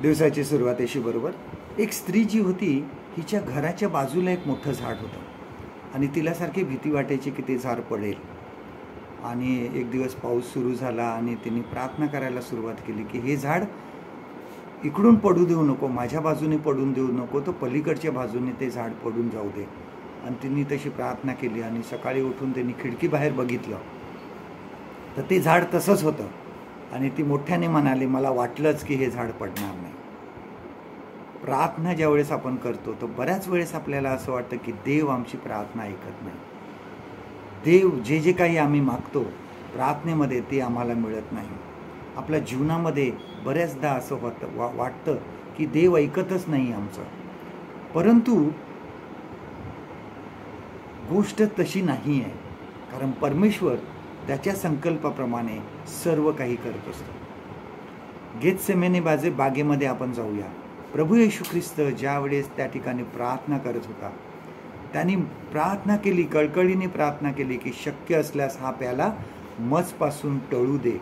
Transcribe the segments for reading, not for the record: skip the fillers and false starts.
दिवसाची सुरुवात अशी बरोबर एक स्त्री जी होती हिच्या घराच्या बाजूला एक मोठं झाड होतं आणि तिला सारखी भीती वाटायची की ते झाड पडेल. आणि एक दिवस पाऊस सुरू झाला आणि तिने प्रार्थना करायला सुरुवात केली की हे झाड इकडून पडू देऊ नको, माझ्या बाजूने पडून देऊ नको, तो पलीकडच्या बाजूने ते झाड पडून जाऊ दे. आणि तिने तशी प्रार्थना केली आणि सकाळी उठून त्यांनी खिडकी बाहेर बघितलं तर ते झाड तसंच होतं. आणि ती मोठ्याने म्हणाली, मला वाटलंच की हे झाड पडणार नाही. प्रार्थना ज्यावेळेस आपण करतो तर बऱ्याच वेळेस आपल्याला असं वाटतं की देव आमची प्रार्थना ऐकत नाही. देव जे जे काही आम्ही मागतो प्रार्थनेमध्ये ते आम्हाला मिळत नाही. आपल्या जीवनामध्ये बऱ्याचदा असं वाटतं की देव ऐकतच नाही आमचं. परंतु गोष्ट तशी नाही आहे, कारण परमेश्वर त्याच्या संकल्पाप्रमाणे सर्व काही करत असतो. गेतसेमने बागेमध्ये आपण जाऊया. प्रभू येशू ख्रिस्त ज्या वेळेस त्या ठिकाणी प्रार्थना करत होता त्यांनी प्रार्थना केली, कळकळीने प्रार्थना केली की शक्य असल्यास हा प्याला मजपासून टळू दे.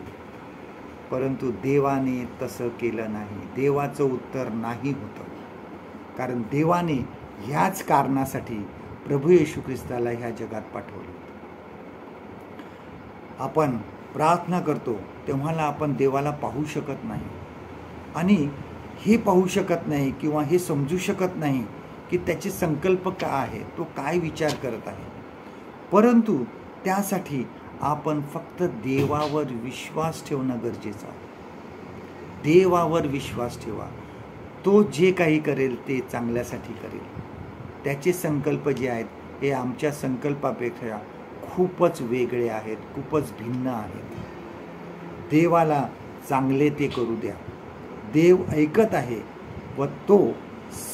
परंतु देवाने तसं केलं नाही. देवाचं उत्तर नाही होतं, कारण देवाने ह्याच कारणासाठी प्रभू येशू ख्रिस्ताला ह्या जगात पाठवलं. आपण प्रार्थना करतो तेव्हाला आपण देवाला पाहू शकत नाही आणि हे पाहू शकत नाही किंवा हे समजू शकत नाही की त्याचे संकल्प काय आहे, तो काय विचार करत आहे. परंतु त्यासाठी आपण फक्त देवावर विश्वास ठेवणं गरजेचं आहे. देवावर विश्वास ठेवा. तो जे काही करेल ते चांगल्यासाठी करेल. त्याचे संकल्प जे आहेत हे आमच्या संकल्पापेक्षा खूपच वेगळे आहेत, खूपच भिन्न आहेत. देवाला चांगले ते करू द्या. देव ऐकत आहे व तो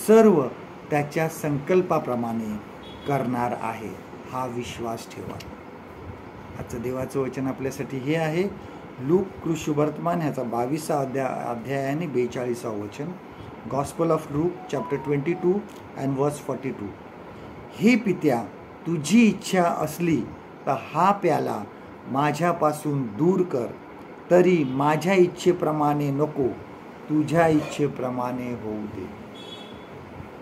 सर्व त्याच्या संकल्पाप्रमाणे करणार आहे, हा विश्वास ठेवा. आजचं देवाचं वचन आपल्यासाठी हे आहे लूक कृष्णवर्तमान ह्याचा 22 अध्याय आणि 42 वचन. Gospel of look chapter 22 and वर्स 42. हे पित्या, तुझी इच्छा असली तर हा प्याला माझ्यापासून दूर कर, तरी माझ्या इच्छेप्रमाणे नको, तुझ्या इच्छेप्रमाणे होऊ दे.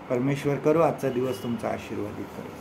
परमेश्वर करो आजचा दिवस तुमचा आशीर्वादित करो.